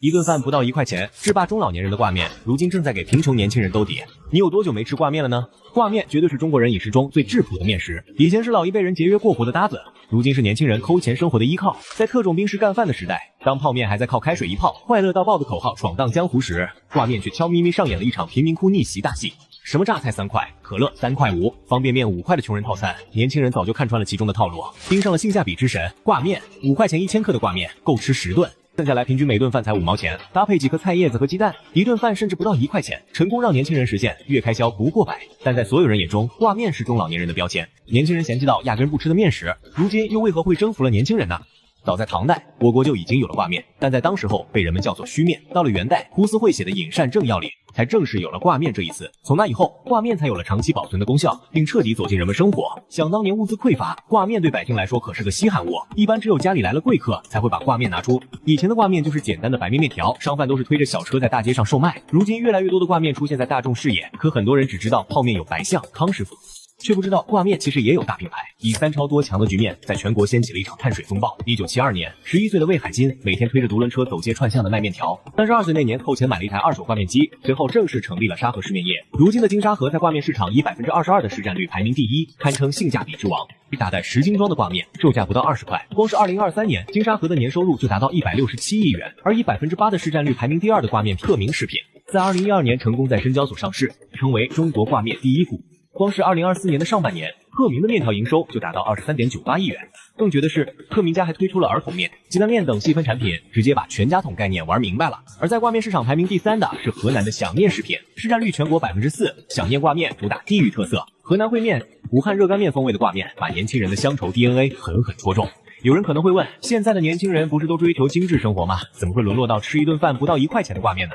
一頓飯不到1塊錢，制霸中老年人的掛面，如今正在給貧窮年輕人兜底。你有多久沒吃掛面了呢？掛面絕對是中國人飲食中最質樸的面食，以前是老一輩人節約過活的搭子，如今是年輕人摳錢生活的依靠。在特種兵式幹飯的時代，當泡面還在靠開水一泡、快樂到爆的口號闖蕩江湖時，掛面卻悄咪咪上演了一場貧民窟逆襲大戲。什麼榨菜3塊，可樂3塊5，方便面5塊的窮人套餐，年輕人早就看穿了其中的套路，盯上了性價比之神掛面。5塊錢1000克的掛面夠吃10頓。剩下來平均每頓飯才5毛錢，搭配幾顆菜葉子和雞蛋，一頓飯甚至不到1塊錢，成功讓年輕人實現月開銷不過100。但在所有人眼中，掛面是中老年人的標籤，年輕人嫌棄到壓根不吃的面食，如今又為何會征服了年輕人呢？早在唐代，我國就已經有了掛面，但在當時候被人們叫做虛面。到了元代，胡思慧寫的《飲膳正要》裡，才正式有了掛面這一词。從那以後，掛面才有了長期保存的功效，并徹底走進人們生活。想當年物資匮乏，掛面對百姓來說可是個稀罕物，一般只有家裡來了貴客才會把掛面拿出。以前的掛面就是簡單的白面面條，商販都是推着小車在大街上售賣。如今越來越多的掛面出现在大眾视野，可很多人只知道泡面有白象、康師傅，卻不知道掛面其實也有大品牌。以3超多強的局面，在全國掀起了一場碳水風暴。1972年，11歲的魏海金每天推着獨輪車走街串巷的賣面條。32歲那年，湊錢買了一台2手掛面機，隨後正式成立了沙河市面業。如今的金沙河在掛面市場以22%的市占率排名第1，堪稱性價比之王。大袋10斤裝的掛面售價不到20塊，光是2023年，金沙河的年收入就達到167億元。而以8%的市占率排名第2的掛面特名食品，在2012年成功在深交所上市，成為中國掛面第1股。光是2024年的上半年，克明的面條營收就達到23.98億元。更绝的是，克明家還推出了兒童面、鸡蛋面等細分產品，直接把全家桶概念玩明白了。而在掛面市场排名第3的是河南的享面食品，市占率全國4%。享面掛面主打地域特色，河南烩面、武漢熱干面風味的掛面，把年輕人的鄉愁 DNA 狠狠戳中。有人可能會問，現在的年輕人不是都追求精致生活嗎？怎麼會淪落到吃一頓飯不到1塊錢的掛面呢？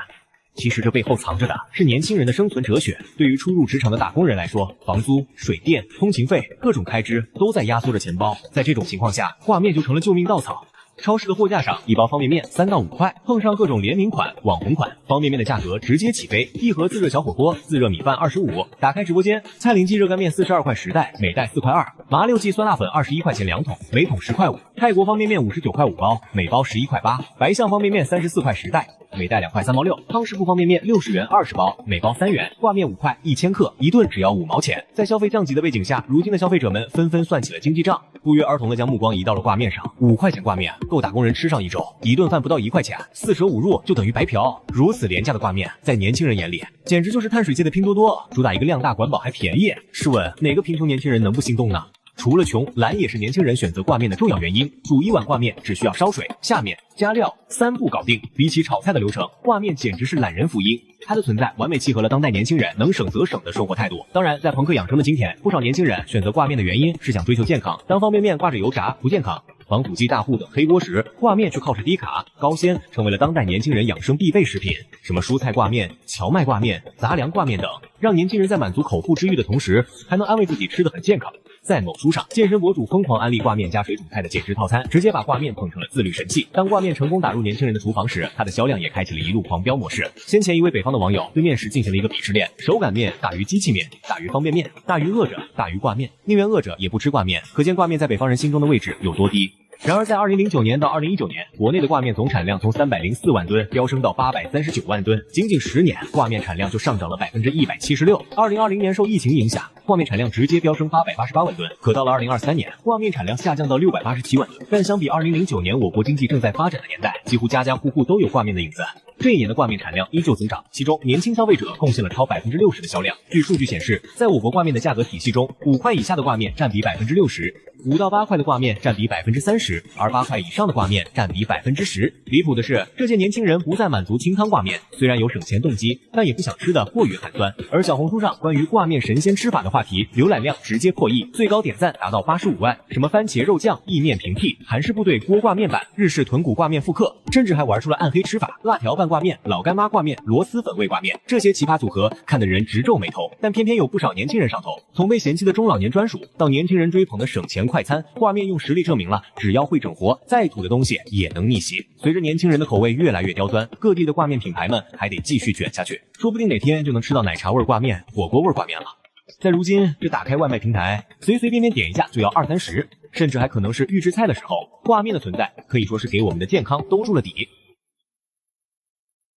其實這背後藏着的是年輕人的生存哲學。對於初入職場的打工人來說，房租、水電、通勤費各種開支都在壓縮着錢包。在這種情況下，掛面就成了救命稻草。超市的貨架上，一包方便面3到5塊，碰上各種聯名款、網紅款，方便面的價格直接起飛。一盒自熱小火鍋、自热米飯25，打開直播間，蔡林记熱干面42塊10袋，每袋4塊2；麻六記酸辣粉21塊錢2桶，每桶10塊5；泰國方便面59塊5包，每包11塊8；白象方便面34塊10袋，每袋2塊3毛6；康師傅方便面60元20包，每包3元；掛面5塊1000克，一頓只要5毛錢。在消費降級的背景下，如今的消費者們紛紛算起了經濟賬，不約而同的將目光移到了掛面上。5塊錢掛面夠打工人吃上一周，一頓飯不到1塊錢，4捨5入就等於白嫖。如此廉價的掛面，在年輕人眼裡，簡直就是碳水界的拼多多，主打一個量大管飽還便宜。試問哪個貧窮年輕人能不心動呢？除了窮，懶也是年輕人選擇掛面的重要原因。煮一碗掛面只需要燒水、下面、加料，3步搞定。比起炒菜的流程，掛面簡直是懶人福音。它的存在完美契合了當代年輕人能省则省的生活態度。当然，在朋克養生的今天，不少年輕人選擇掛面的原因是想追求健康。當方便面掛着油炸不健康，防腐劑大戶等黑鍋時，掛面卻靠着低卡、高纖，成為了當代年輕人養生必備食品。什麼蔬菜掛面、蕎麥掛面、雜糧掛面等，讓年輕人在滿足口腹之欲的同時，還能安慰自己吃得很健康。在某書上，健身博主瘋狂安利掛面加水煮菜的減脂套餐，直接把掛面捧成了自律神器。当掛面成功打入年輕人的廚房時，它的銷量也開啟了一路狂飆模式。先前一位北方的網友對面食進行了一個鄙視鏈，手擀面大於機器面，大於方便面，大於餓着，大於掛面，寧願餓着也不吃掛面，可見掛面在北方人心中的位置有多低。然而，在2009年到2019年，國內的掛面總產量從304萬噸飆升到839萬噸，僅僅10年，掛面產量就上漲了176%。2020年受疫情影響，掛面產量直接飆升888萬噸，可到了2023年，掛面產量下降到687萬噸。但相比2009年我國經濟正在發展的年代，幾乎家家戶戶都有掛面的影子。這一年的掛面產量依舊增長，其中年輕消費者貢獻了超60%的銷量。據數據顯示，在我國掛面的價格體系中，5塊以下的掛面占比60%，5到8塊的掛面占比30%，而8塊以上的掛面占比10%。離譜的是，這些年輕人不再滿足清湯掛面，雖然有省錢動機，但也不想吃的過於寒酸。而小紅書上關於掛面神仙吃法的話題，瀏覽量直接破億，最高點讚達到85萬。什麼番茄肉醬、意面平替、韓式部隊鍋掛面版、日式豚骨掛面復刻，甚至還玩出了暗黑吃法，辣條拌掛面、老乾媽掛面、螺蛳粉味掛面。這些奇葩組合看得人直皺眉頭，但偏偏有不少年輕人上頭。從被嫌棄的中老年專屬到年輕人追捧的省錢快餐，掛面用實力證明了，只要會整活，再土的東西也能逆襲。隨着年輕人的口味越來越刁鑽，各地的掛面品牌們還得繼續捲下去，說不定哪天就能吃到奶茶味掛面、火鍋味掛面了。在如今這打開外賣平台，隨隨便便點一下就要20-30，甚至還可能是預制菜的時候，掛面的存在可以說是給我們的健康兜住了底。